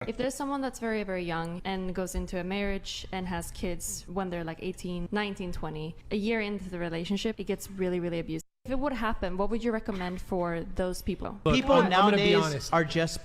If there's someone that's very, very young and goes into a marriage and has kids when they're like 18, 19, 20, a year into the relationship, it gets really, really abusive. If it would happen, what would you recommend for those people? Look, People nowadays honest. are just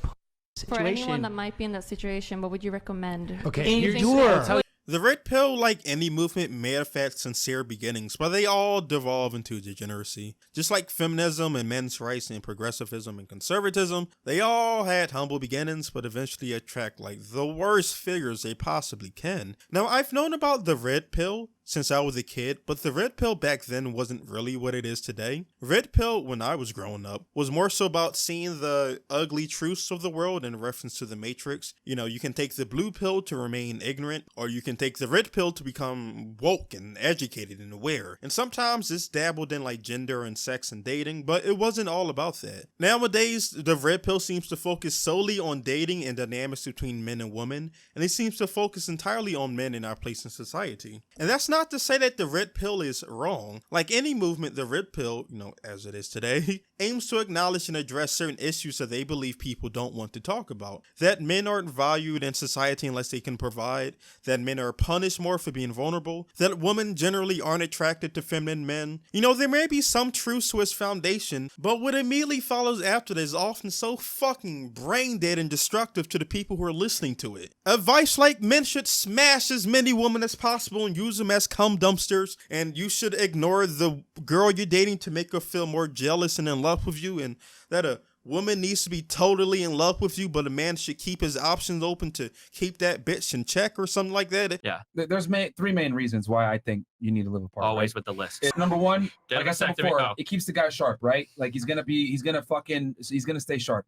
For anyone that might be in that situation, what would you recommend? Okay, Endure. The red pill, like any movement, may have had sincere beginnings, but they all devolve into degeneracy. Just like feminism and men's rights and progressivism and conservatism, they all had humble beginnings, but eventually attract like the worst figures they possibly can. Now, I've known about the red pill since I was a kid, but the red pill back then wasn't really what it is today. Red pill, when I was growing up, was more so about seeing the ugly truths of the world in reference to the Matrix. You know, you can take the blue pill to remain ignorant, or you can take the red pill to become woke and educated and aware. And sometimes it's dabbled in like gender and sex and dating, but it wasn't all about that. Nowadays, the red pill seems to focus solely on dating and dynamics between men and women, and it seems to focus entirely on men and our place in society. And that's not to say that the red pill is wrong. Like any movement, the red pill, you know, as it is today, aims to acknowledge and address certain issues that they believe people don't want to talk about. That men aren't valued in society unless they can provide, that men are punished more for being vulnerable, that women generally aren't attracted to feminine men. You know, there may be some truth to its foundation, but what immediately follows after that is often so fucking brain dead and destructive to the people who are listening to it. Advice like men should smash as many women as possible and use them as cum dumpsters, and you should ignore the girl you're dating to make her feel more jealous and in love with you, and that a woman needs to be totally in love with you, but a man should keep his options open to keep that bitch in check or something like that. Yeah. There's three main reasons why I think you need to live apart. Always right? with the list. Number one, Get like him I a said second to before, go. it keeps the guy sharp, right? Like he's gonna stay sharp.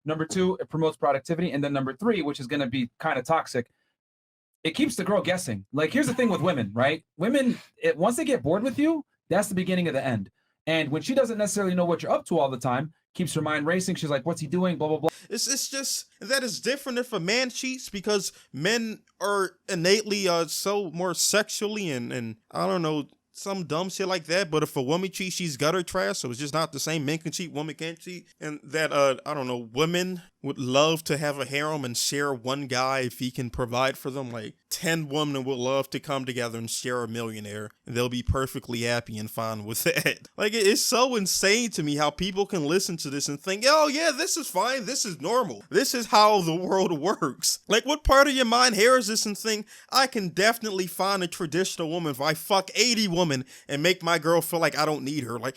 Number two, it promotes productivity, and then number three, which is gonna be kind of toxic, it keeps the girl guessing. Like here's the thing with women, right? Women, once they get bored with you, that's the beginning of the end. And when she doesn't necessarily know what you're up to all the time, keeps her mind racing. She's like, what's he doing? Blah, blah, blah. It's just that it's different if a man cheats, because men are innately so more sexually and I don't know, some dumb shit like that. But if a woman cheats, she's gutter trash, so it's just not the same. Men can cheat, women can't cheat. And that I don't know, women would love to have a harem and share one guy if he can provide for them. Like 10 women would love to come together and share a millionaire, and they'll be perfectly happy and fine with that. Like it's so insane to me how people can listen to this and think, oh yeah, this is fine, this is normal, this is how the world works. Like what part of your mind hears this and think, I can definitely find a traditional woman if I fuck 80 women and make my girl feel like I don't need her? Like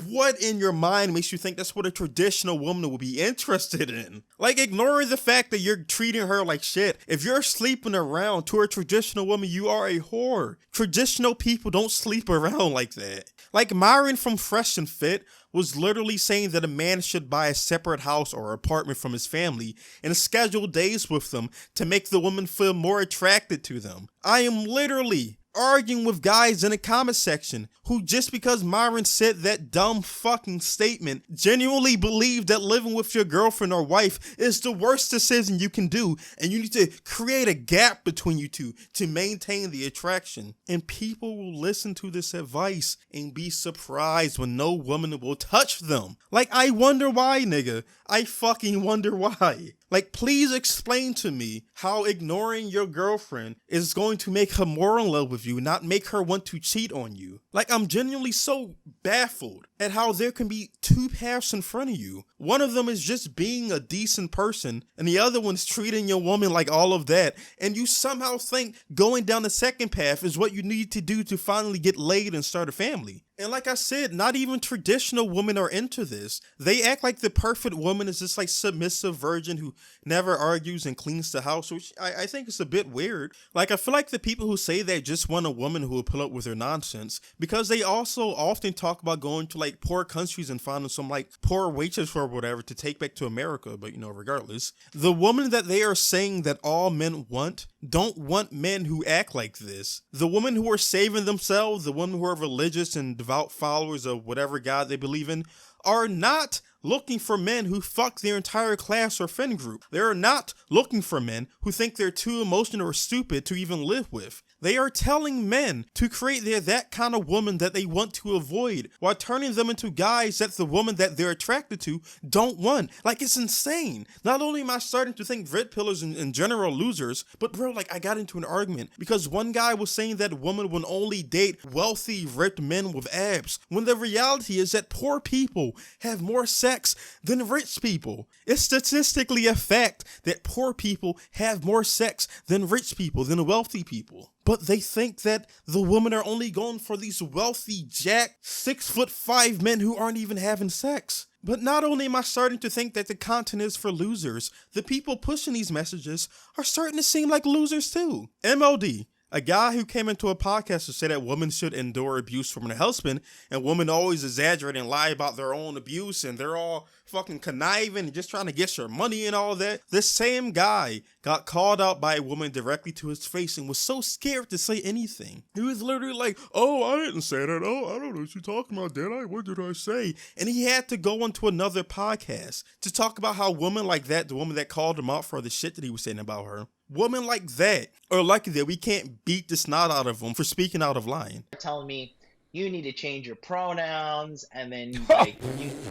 what in your mind makes you think that's what a traditional woman would be interested in? Like ignoring the fact that you're treating her like shit. If you're sleeping around to a traditional woman, you are a whore. Traditional people don't sleep around like that. Like Myron from Fresh and Fit was literally saying that a man should buy a separate house or apartment from his family and schedule days with them to make the woman feel more attracted to them. I am literally arguing with guys in the comment section who, just because Myron said that dumb fucking statement, genuinely believe that living with your girlfriend or wife is the worst decision you can do, and you need to create a gap between you two to maintain the attraction. And people will listen to this advice and be surprised when no woman will touch them. Like, I wonder why, nigga. I fucking wonder why. Like, please explain to me how ignoring your girlfriend is going to make her more in love with you, not make her want to cheat on you. Like, I'm genuinely so baffled at how there can be two paths in front of you. One of them is just being a decent person, and the other one's treating your woman like all of that, and you somehow think going down the second path is what you need to do to finally get laid and start a family. And like I said, not even traditional women are into this. They act like the perfect woman is this like submissive virgin who never argues and cleans the house, which I think is a bit weird. Like, I feel like the people who say they just want a woman who will put up with their nonsense, because they also often talk about going to like poor countries and finding some like poor waitress or whatever to take back to America. But you know, regardless, the woman that they are saying that all men want don't want men who act like this. The women who are saving themselves, the women who are religious and devout followers of whatever God they believe in, are not looking for men who fuck their entire class or friend group. They are not looking for men who think they're too emotional or stupid to even live with. They are telling men to create that kind of woman that they want to avoid while turning them into guys that the woman that they're attracted to don't want. Like, it's insane. Not only am I starting to think red pillers in general losers, but bro, like, I got into an argument because one guy was saying that women would only date wealthy, ripped men with abs, when the reality is that poor people have more sex than rich people. It's statistically a fact that poor people have more sex than rich people, than wealthy people. But they think that the women are only going for these wealthy, jacked, 6'5" men who aren't even having sex. But not only am I starting to think that the content is for losers, the people pushing these messages are starting to seem like losers too. MLD, a guy who came into a podcast to say that women should endure abuse from their husband, and women always exaggerate and lie about their own abuse, and they're all fucking conniving and just trying to get your money and all that. This same guy got called out by a woman directly to his face and was so scared to say anything. He was literally like, oh, I didn't say that. Oh, I don't know what you're talking about, did I? What did I say? And he had to go onto another podcast to talk about how women like that, the woman that called him out for the shit that he was saying about her, women like that are lucky that we can't beat the snot out of them for speaking out of line. Telling me you need to change your pronouns, and then like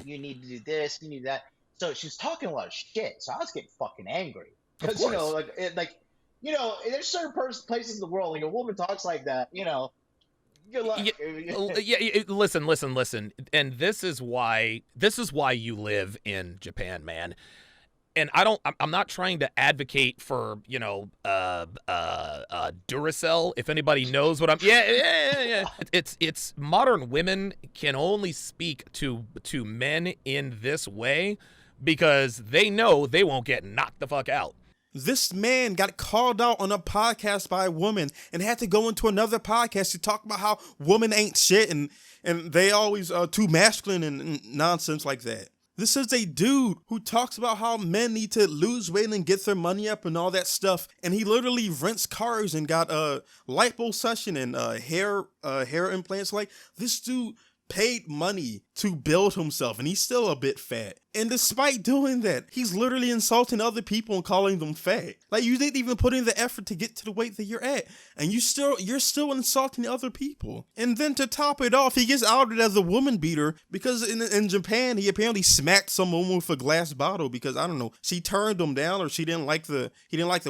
you need to do this, you need that. So she's talking a lot of shit. So I was getting fucking angry because there's certain places in the world like a woman talks like that, good luck. Listen, and this is why you live in Japan, man. And I'm not trying to advocate for, Duracell, if anybody knows what I'm, yeah. It's modern women can only speak to men in this way because they know they won't get knocked the fuck out. This man got called out on a podcast by a woman and had to go into another podcast to talk about how women ain't shit and they always too masculine and nonsense like that. This is a dude who talks about how men need to lose weight and get their money up and all that stuff. And he literally rents cars and got a liposuction and hair implants. Like, this dude paid money to build himself and he's still a bit fat. And despite doing that, he's literally insulting other people and calling them fat. Like, you didn't even put in the effort to get to the weight that you're at, and you're still insulting other people. And then to top it off, he gets outed as a woman beater because in Japan he apparently smacked some woman with a glass bottle because, I don't know, she turned him down or he didn't like the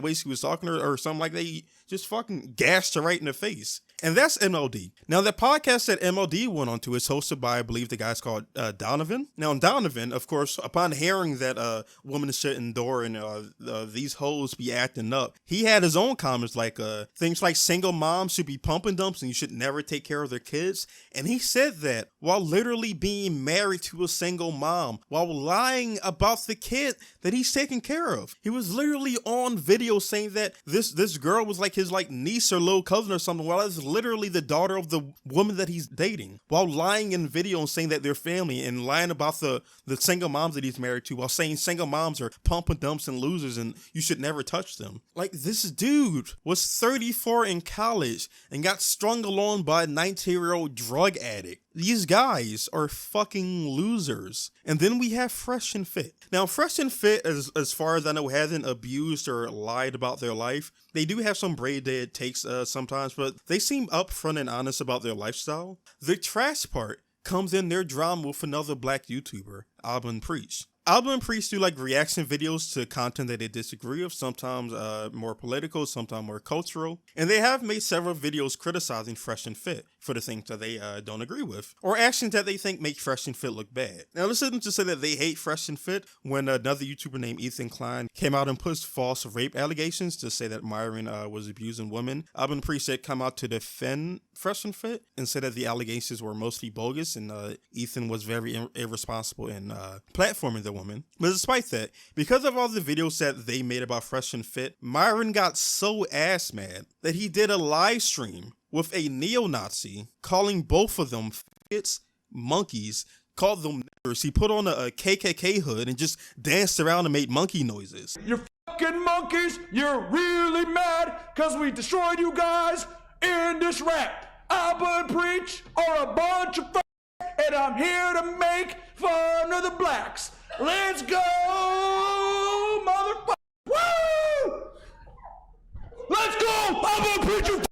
way she was talking to her or something like that. He just fucking gassed her right in the face. And that's MLD. Now, the podcast that MLD went on to is hosted by, I believe, the guy's called Donovan. Now, Donovan, of course, upon hearing that women should endure and these hoes be acting up, he had his own comments like things like single moms should be pumping dumps and you should never take care of their kids. And he said that while literally being married to a single mom, while lying about the kid that he's taking care of. He was literally on video saying that this girl was like his niece or little cousin or something, while it's literally the daughter of the woman that he's dating, while lying in video and saying that they're family and lying about the single moms that he's married to, while saying single moms are pumping dumps and losers and you should never touch them. Like, this dude was 34 in college and got strung along by a 19-year-old drug addict. These guys are fucking losers. And then we have Fresh and Fit. Now, Fresh and Fit, as far as I know, hasn't abused or lied about their life. They do have some brain dead takes sometimes, but they seem upfront and honest about their lifestyle. The trash part comes in their drama with another black YouTuber, Alban Preach. Alban Preach do reaction videos to content that they disagree with, sometimes more political, sometimes more cultural. And they have made several videos criticizing Fresh and Fit for the things that they don't agree with, or actions that they think make Fresh and Fit look bad. Now, this isn't to say that they hate Fresh and Fit. When another YouTuber named Ethan Klein came out and pushed false rape allegations to say that Myron was abusing women, Alban Preach had come out to defend Fresh and Fit and said that the allegations were mostly bogus and Ethan was very irresponsible in platforming the woman. But despite that, because of all the videos that they made about Fresh and Fit, Myron got so ass mad that he did a live stream with a neo-Nazi calling both of them fits, monkeys, called them niggers. He put on a KKK hood and just danced around and made monkey noises. You fucking monkeys, you're really mad because we destroyed you guys in this rap. Alban Preach are a bunch of and I'm here to make fun of the blacks. Let's go, motherfucker! Woo! Let's go, Alban Preach, you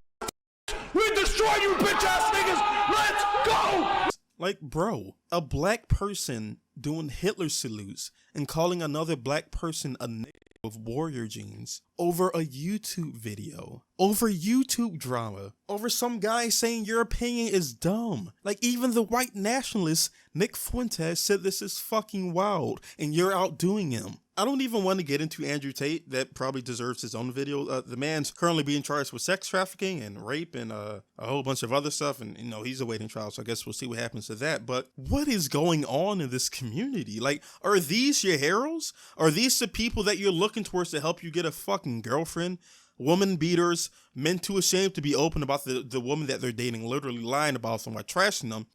Like, bro, a black person doing Hitler salutes and calling another black person a nigga with warrior genes over a YouTube video, over YouTube drama, over some guy saying your opinion is dumb. Like, even the white nationalist Nick Fuentes said this is fucking wild and you're outdoing him. I don't even want to get into Andrew Tate. That probably deserves his own video. The man's currently being charged with sex trafficking and rape and a whole bunch of other stuff. And, you know, he's awaiting trial, so I guess we'll see what happens to that. But what is going on in this community? Like, are these your heroes? Are these the people that you're looking towards to help you get a fucking girlfriend? Woman beaters, men too ashamed to be open about the woman that they're dating, literally lying about them or trashing them.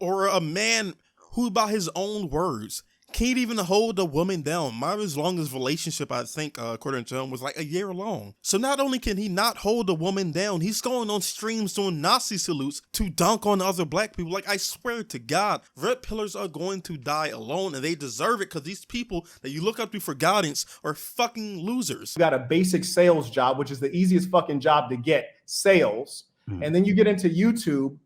Or a man who, by his own words, can't even hold a woman down. My longest relationship, I think, according to him, was like a year long. So not only can he not hold a woman down, he's going on streams doing Nazi salutes to dunk on other black people. Like, I swear to God, red pillars are going to die alone, and they deserve it because these people that you look up to for guidance are fucking losers. You got a basic sales job, which is the easiest fucking job to get, sales. And then you get into YouTube,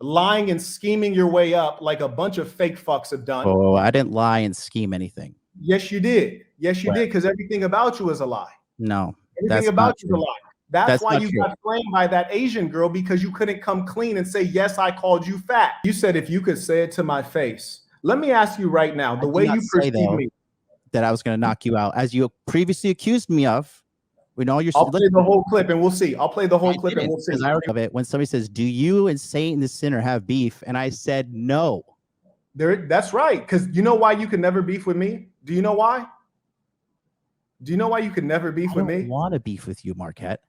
lying and scheming your way up like a bunch of fake fucks have done. Oh, I didn't lie and scheme anything. Yes, you did. Yes, you did, because everything about you is a lie. No, Everything about you is a lie. That's why not you true. got framed by that Asian girl, because you couldn't come clean and say, yes, I called you fat. You said, if you could say it to my face. Let me ask you right now, the way you perceive me. That I was going to knock you out, as you previously accused me of. We know you're. I'll play the whole clip and we'll see. I'll play the whole clip and we'll see. I of it when somebody says, "Do you and Satan the sinner have beef?" and I said no. That's right. Because you know why you can never beef with me? Do you know why? Do you know why you can never beef with me? I don't want to beef with you, Marquette.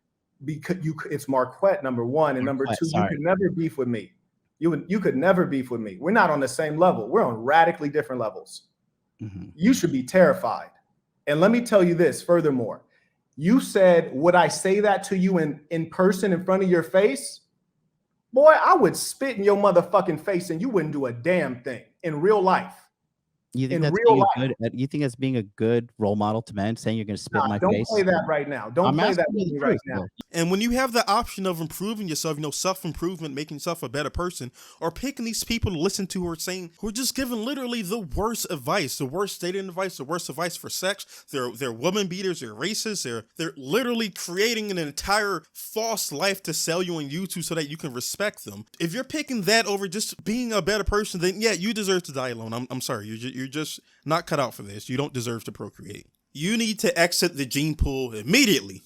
Because it's Marquette, number one, and number two, you could never beef with me. You could never beef with me. We're not on the same level. We're on radically different levels. You should be terrified. And let me tell you this, furthermore. You said, would I say that to you in person in front of your face? Boy, I would spit in your motherfucking face and you wouldn't do a damn thing in real life. You think that's being a good? You think that's being a good role model to men, saying you're going to spit in my face? Don't play that right now. Don't play that with me right now. And when you have the option of improving yourself, you know, self-improvement, making yourself a better person, or picking these people to listen to who are saying, who are just giving literally the worst advice, the worst dating advice, the worst advice for sex. They're woman beaters, they're racist, they're literally creating an entire false life to sell you on YouTube so that you can respect them. If you're picking that over just being a better person, then yeah, you deserve to die alone. I'm sorry, you're just not cut out for this. You don't deserve to procreate. You need to exit the gene pool immediately.